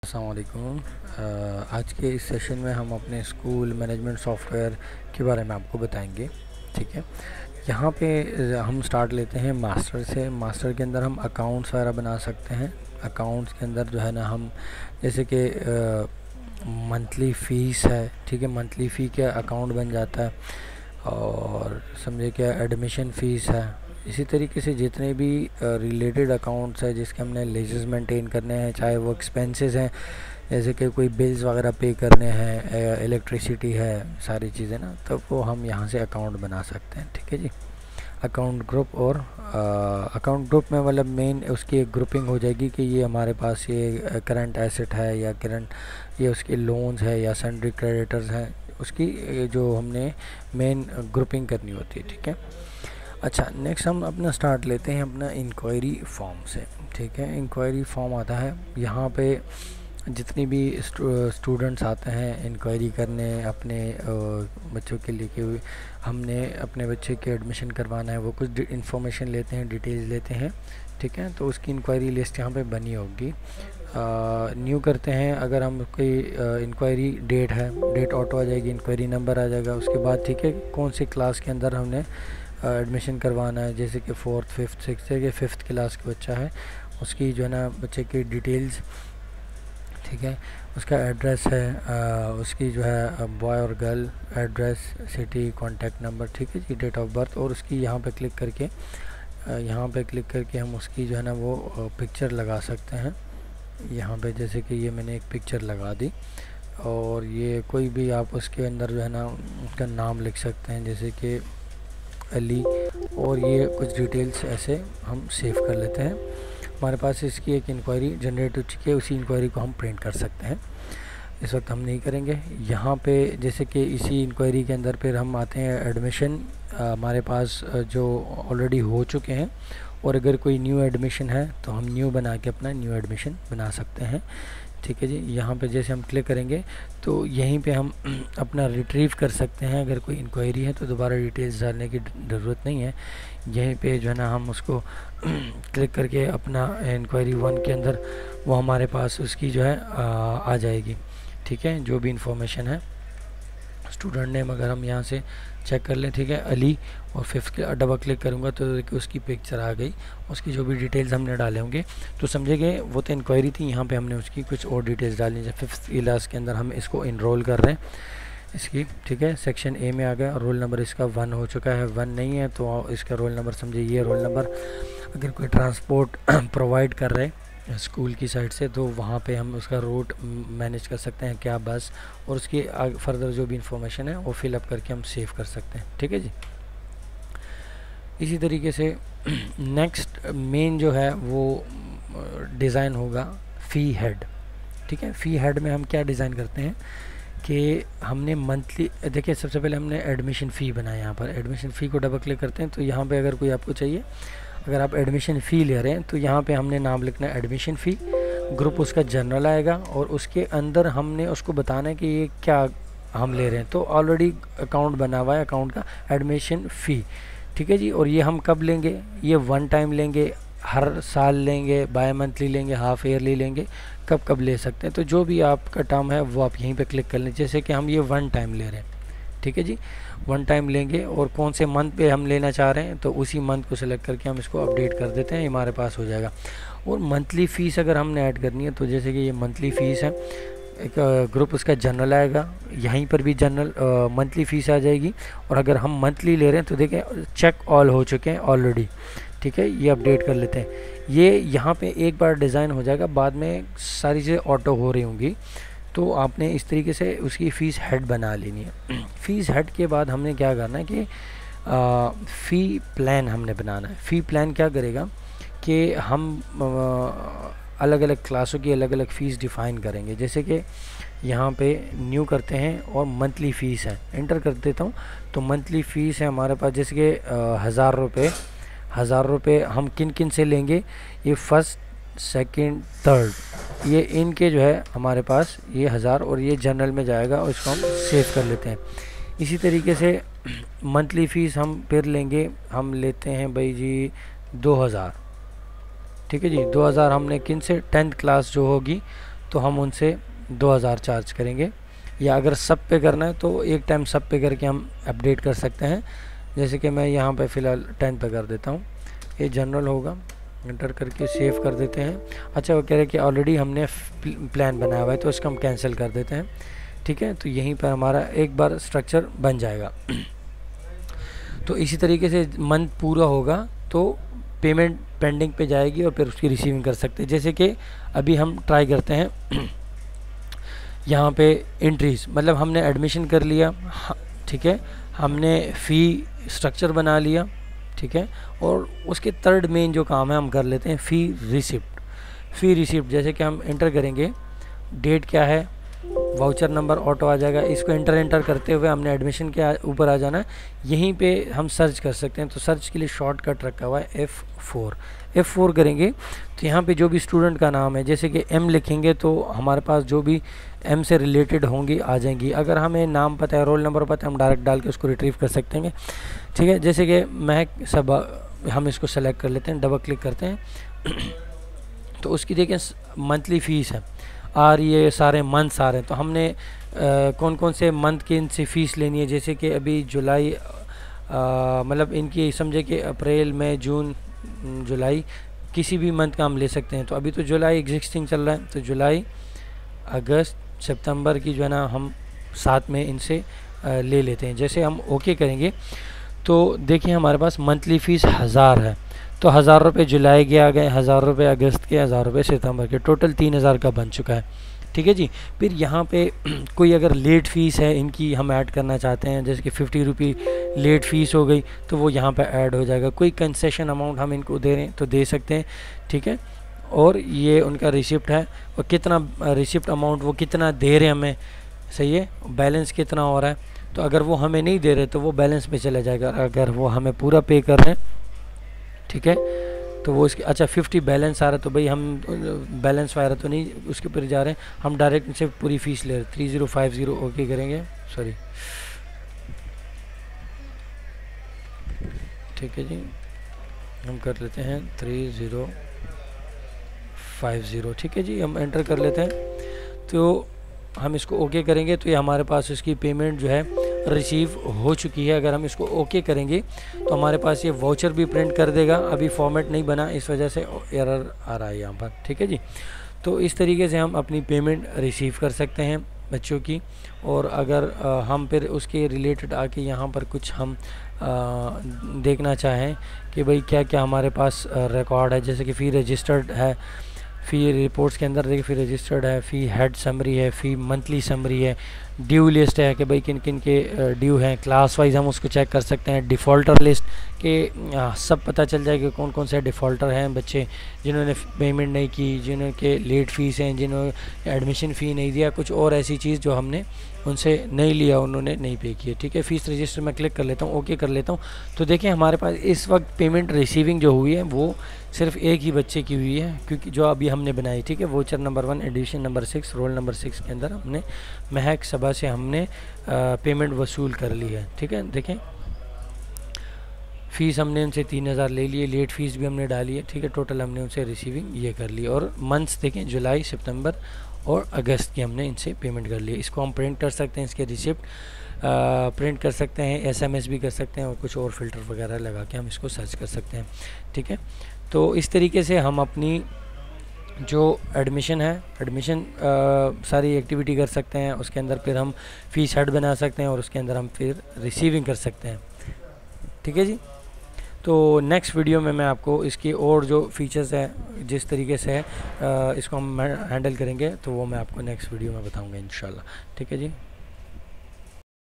अस्सलाम वालेकुम। आज के इस सेशन में हम अपने स्कूल मैनेजमेंट सॉफ्टवेयर के बारे में आपको बताएंगे। ठीक है, यहाँ पे हम स्टार्ट लेते हैं मास्टर से। मास्टर के अंदर हम अकाउंट्स वगैरह बना सकते हैं। अकाउंट्स के अंदर जो है ना हम जैसे कि मंथली फ़ीस है, ठीक है, मंथली फ़ी का अकाउंट बन जाता है। और समझे क्या एडमिशन फ़ीस है। इसी तरीके से जितने भी रिलेटेड अकाउंट्स है जिसके हमने लेजेस मेंटेन करने हैं, चाहे वो एक्सपेंसेस हैं जैसे कि कोई बिल्स वगैरह पे करने हैं, इलेक्ट्रिसिटी है, सारी चीज़ें ना, तब वो हम यहाँ से अकाउंट बना सकते हैं। ठीक है जी। अकाउंट ग्रुप और अकाउंट ग्रुप में मतलब मेन उसकी एक ग्रुपिंग हो जाएगी कि ये हमारे पास ये करंट एसेट है या करंट ये उसके लोन्स है या सन्ड्री क्रेडिटर्स हैं, उसकी जो हमने मेन ग्रुपिंग करनी होती है। ठीक है। अच्छा, नेक्स्ट हम अपना स्टार्ट लेते हैं अपना इंक्वायरी फॉर्म से। ठीक है, इंक्वायरी फॉर्म आता है यहाँ पे जितनी भी स्टूडेंट्स आते हैं इंक्वायरी करने अपने बच्चों के लिए कि हमने अपने बच्चे के एडमिशन करवाना है, वो कुछ इन्फॉर्मेशन लेते हैं, डिटेल्स लेते हैं। ठीक है, तो उसकी इंक्वायरी लिस्ट यहाँ पे बनी होगी। न्यू करते हैं अगर हम कोई इंक्वायरी डेट है, डेट ऑटो आ जाएगी, इंक्वायरी नंबर आ जाएगा। उसके बाद ठीक है कौन सी क्लास के अंदर हमने एडमिशन करवाना है, जैसे कि 4th 5th 6th या 5th क्लास का बच्चा है, उसकी जो है ना बच्चे की डिटेल्स, ठीक है, उसका एड्रेस है, उसकी जो है बॉय और girl address, city, contact number, ठीक है जी, डेट ऑफ बर्थ, और उसकी यहाँ पे क्लिक करके हम उसकी जो है ना वो पिक्चर लगा सकते हैं यहाँ पे। जैसे कि ये मैंने एक पिक्चर लगा दी और ये कोई भी आप उसके अंदर जो है ना उसका नाम लिख सकते हैं, जैसे कि अली, और ये कुछ डिटेल्स ऐसे हम सेव कर लेते हैं। हमारे पास इसकी एक इंक्वायरी जनरेट हो चुकी है, उसी इंक्वायरी को हम प्रिंट कर सकते हैं। इस वक्त हम नहीं करेंगे। यहाँ पे जैसे कि इसी इंक्वायरी के अंदर फिर हम आते हैं एडमिशन, हमारे पास जो ऑलरेडी हो चुके हैं, और अगर कोई न्यू एडमिशन है तो हम न्यू बना के अपना न्यू एडमिशन बना सकते हैं। ठीक है जी। यहाँ पे जैसे हम क्लिक करेंगे तो यहीं पे हम अपना रिट्रीव कर सकते हैं। अगर कोई इंक्वायरी है तो दोबारा डिटेल्स डालने की ज़रूरत नहीं है। यहीं पे जो है ना हम उसको क्लिक करके अपना इंक्वायरी 1 के अंदर वो हमारे पास उसकी जो है आ जाएगी। ठीक है, जो भी इंफॉर्मेशन है। स्टूडेंट नेम अगर हम यहाँ से चेक कर लें, ठीक है, अली, और 5th के डबल क्लिक करूँगा तो देखिए उसकी पिक्चर आ गई, उसकी जो भी डिटेल्स हमने डाले होंगे। तो समझेंगे वो तो इंक्वायरी थी, यहाँ पे हमने उसकी कुछ और डिटेल्स डाली। जैसे 5th क्लास के अंदर हम इसको इनरोल कर रहे हैं इसकी, ठीक है, सेक्शन ए में आ गया। रोल नंबर इसका 1 हो चुका है, 1 नहीं है तो इसका रोल नंबर समझिए ये रोल नंबर। अगर कोई ट्रांसपोर्ट प्रोवाइड कर रहे स्कूल की साइड से तो वहाँ पे हम उसका रूट मैनेज कर सकते हैं, क्या बस, और उसकी फर्दर जो भी इंफॉर्मेशन है वो फिलअप करके हम सेव कर सकते हैं। ठीक है जी। इसी तरीके से नेक्स्ट मेन जो है वो डिज़ाइन होगा फ़ी हेड। ठीक है, फ़ी हेड में हम क्या डिज़ाइन करते हैं कि हमने मंथली, देखिए सबसे पहले हमने एडमिशन फ़ी बनाया। यहाँ पर एडमिशन फ़ी को डबल क्लिक करते हैं तो यहाँ पे अगर कोई आपको चाहिए, अगर आप एडमिशन फ़ी ले रहे हैं तो यहाँ पे हमने नाम लिखना है एडमिशन फ़ी, ग्रुप उसका जनरल आएगा, और उसके अंदर हमने उसको बताना है कि ये क्या हम ले रहे हैं। तो ऑलरेडी अकाउंट बना हुआ है अकाउंट का एडमिशन फ़ी। ठीक है जी। और ये हम कब लेंगे, ये 1 टाइम लेंगे, हर साल लेंगे, बाय मंथली लेंगे, हाफ ईयरली लेंगे, कब कब ले सकते हैं। तो जो भी आपका टर्म है वो आप यहीं पे क्लिक कर लें। जैसे कि हम ये 1 टाइम ले रहे हैं, ठीक है जी, 1 टाइम लेंगे, और कौन से मंथ पे हम लेना चाह रहे हैं तो उसी मंथ को सिलेक्ट करके हम इसको अपडेट कर देते हैं, हमारे पास हो जाएगा। और मंथली फ़ीस अगर हमने ऐड करनी है तो जैसे कि ये मंथली फ़ीस है, एक ग्रुप उसका जनरल आएगा, यहीं पर भी जनरल मंथली फ़ीस आ जाएगी। और अगर हम मंथली ले रहे हैं तो देखें चेक ऑल हो चुके हैं ऑलरेडी। ठीक है, ये अपडेट कर लेते हैं। ये यहाँ पे एक बार डिज़ाइन हो जाएगा, बाद में सारी चीज़ें ऑटो हो रही होंगी। तो आपने इस तरीके से उसकी फ़ीस हेड बना लेनी है। फ़ीस हेड के बाद हमने क्या करना है कि फ़ी प्लान हमने बनाना है। फ़ी प्लान क्या करेगा कि हम अलग अलग क्लासों की अलग अलग फ़ीस डिफ़ाइन करेंगे। जैसे कि यहाँ पे न्यू करते हैं और मंथली फ़ीस है, एंटर कर देता हूँ तो मंथली फ़ीस है हमारे पास जैसे कि 1000 रुपये हम किन किन से लेंगे, ये 1st 2nd 3rd, ये इनके जो है हमारे पास ये 1000, और ये जनरल में जाएगा और इसको हम सेव कर लेते हैं। इसी तरीके से मंथली फ़ीस हम फिर लेंगे, हम लेते हैं भाई जी 2000। ठीक है जी, 2000 हमने किन से, 10th क्लास जो होगी तो हम उनसे 2000 चार्ज करेंगे, या अगर सब पे करना है तो एक टाइम सब पे करके हम अपडेट कर सकते हैं। जैसे कि मैं यहाँ पे फ़िलहाल 10 पे कर देता हूँ, ये जनरल होगा, एंटर करके सेव कर देते हैं। अच्छा, वो कह रहे हैं कि ऑलरेडी हमने प्लान बनाया हुआ है तो इसको हम कैंसिल कर देते हैं, ठीक है। तो यहीं पर हमारा एक बार स्ट्रक्चर बन जाएगा। तो इसी तरीके से मंथ पूरा होगा तो पेमेंट पेंडिंग पे जाएगी और फिर उसकी रिसीविंग कर सकते हैं। जैसे कि अभी हम ट्राई करते हैं यहाँ पे एंट्रीज, मतलब हमने एडमिशन कर लिया, ठीक है, हमने फ़ी स्ट्रक्चर बना लिया, ठीक है, और उसके थर्ड मेन जो काम है हम कर लेते हैं फ़ी रिसिप्ट। फ़ी रिसिप्ट जैसे कि हम एंटर करेंगे, डेट क्या है, वाउचर नंबर ऑटो आ जाएगा, इसको एंटर करते हुए हमने एडमिशन के ऊपर आ जाना है। यहीं पे हम सर्च कर सकते हैं, तो सर्च के लिए शॉर्टकट रखा हुआ है F4 करेंगे तो यहाँ पे जो भी स्टूडेंट का नाम है, जैसे कि M लिखेंगे तो हमारे पास जो भी M से रिलेटेड होंगी आ जाएंगी। अगर हमें नाम पता है, रोल नंबर पता है, हम डायरेक्ट डाल के उसको रिट्रीव कर सकते हैं, ठीक है। जैसे कि महक सबा, हम इसको सेलेक्ट कर लेते हैं, डबल क्लिक करते हैं तो उसकी देखें मंथली फ़ीस है आ रही है, सारे मंथ्स आ रहे हैं। तो हमने कौन कौन से मंथ की इनसे फ़ीस लेनी है, जैसे कि अभी जुलाई, मतलब इनकी समझे कि अप्रैल मई जून जुलाई, किसी भी मंथ का हम ले सकते हैं। तो अभी तो जुलाई एग्जिस्टिंग चल रहा है, तो जुलाई अगस्त सितंबर की जो है ना हम साथ में इनसे ले लेते हैं। जैसे हम ओके करेंगे तो देखिए हमारे पास मंथली फ़ीस 1000 है, तो 1000 रुपये जुलाई के आ गए, 1000 रुपये अगस्त के, 1000 रुपये सितंबर के, टोटल 3000 का बन चुका है, ठीक है जी। फिर यहाँ पे कोई अगर लेट फ़ीस है इनकी हम ऐड करना चाहते हैं, जैसे कि 50 रुपये लेट फ़ीस हो गई तो वो यहाँ पे ऐड हो जाएगा। कोई कंसेशन अमाउंट हम इनको दे रहे हैं तो दे सकते हैं, ठीक है। और ये उनका रिसिप्ट है, और कितना रिसिप्ट अमाउंट वो कितना दे रहे हैं हमें, सही है, बैलेंस कितना हो रहा है। तो अगर वो हमें नहीं दे रहे तो वो बैलेंस पे चला जाएगा, अगर वो हमें पूरा पे कर रहे हैं, ठीक है, तो वो इसके अच्छा 50 बैलेंस आ रहा है तो भाई हम बैलेंस वायरा तो नहीं उसके ऊपर जा रहे हैं, हम डायरेक्ट इनसे पूरी फ़ीस ले रहे हैं। 3050 ओके करेंगे, सॉरी, ठीक है जी, हम कर लेते हैं 3050, ठीक है जी, हम एंटर कर लेते हैं। तो हम इसको ओके करेंगे तो ये हमारे पास इसकी पेमेंट जो है रिसीव हो चुकी है। अगर हम इसको ओके करेंगे तो हमारे पास ये वाउचर भी प्रिंट कर देगा। अभी फॉर्मेट नहीं बना, इस वजह से एरर आ रहा है यहाँ पर, ठीक है जी। तो इस तरीके से हम अपनी पेमेंट रिसीव कर सकते हैं बच्चों की। और अगर हम फिर उसके रिलेटेड आके यहाँ पर कुछ हम देखना चाहें कि भाई क्या क्या हमारे पास रिकॉर्ड है, जैसे कि फ़ी रजिस्टर्ड है, फ़ी रिपोर्ट्स के अंदर देखिए फ़ी रजिस्टर्ड है, फ़ी हेड समरी है, फ़ी मंथली समरी है, ड्यू लिस्ट है कि भाई किन किन के ड्यू हैं, क्लास वाइज हम उसको चेक कर सकते हैं, डिफ़ॉल्टर लिस्ट के सब पता चल जाएगा कौन कौन से डिफ़ॉल्टर हैं बच्चे जिन्होंने पेमेंट नहीं की, जिनके लेट फ़ीस हैं, जिन्होंने एडमिशन फ़ी नहीं दिया, कुछ और ऐसी चीज़ जो हमने उनसे नहीं लिया, उन्होंने नहीं पे किए, ठीक है। फ़ीस रजिस्टर में क्लिक कर लेता हूँ, ओके कर लेता हूँ। तो देखिए हमारे पास इस वक्त पेमेंट रिसीविंग जो हुई है वो सिर्फ एक ही बच्चे की हुई है, क्योंकि जो अभी हमने बनाई, ठीक है, voucher number 1 addition number 6 roll number 6 के अंदर हमने महक सबा से हमने पेमेंट वसूल कर ली है, ठीक है। देखें फ़ीस हमने उनसे 3000 ले लिए, लेट फ़ीस भी हमने डाली है, ठीक है, टोटल हमने उनसे रिसीविंग ये कर ली। और मंथ्स देखें जुलाई सितंबर और अगस्त की हमने इनसे पेमेंट कर ली। इसको हम प्रिंट कर सकते हैं, इसके रिसिप्ट प्रिंट कर सकते हैं, SMS भी कर सकते हैं, और कुछ और फ़िल्टर वगैरह लगा के हम इसको सर्च कर सकते हैं, ठीक है। तो इस तरीके से हम अपनी जो एडमिशन है, एडमिशन सारी एक्टिविटी कर सकते हैं, उसके अंदर फिर हम फ़ीस हेड बना सकते हैं और उसके अंदर हम फिर रिसीविंग कर सकते हैं, ठीक है जी। तो नेक्स्ट वीडियो में मैं आपको इसकी और जो फीचर्स हैं जिस तरीके से है इसको हम हैंडल करेंगे तो वो मैं आपको नेक्स्ट वीडियो में बताऊंगा इंशाल्लाह, ठीक है जी।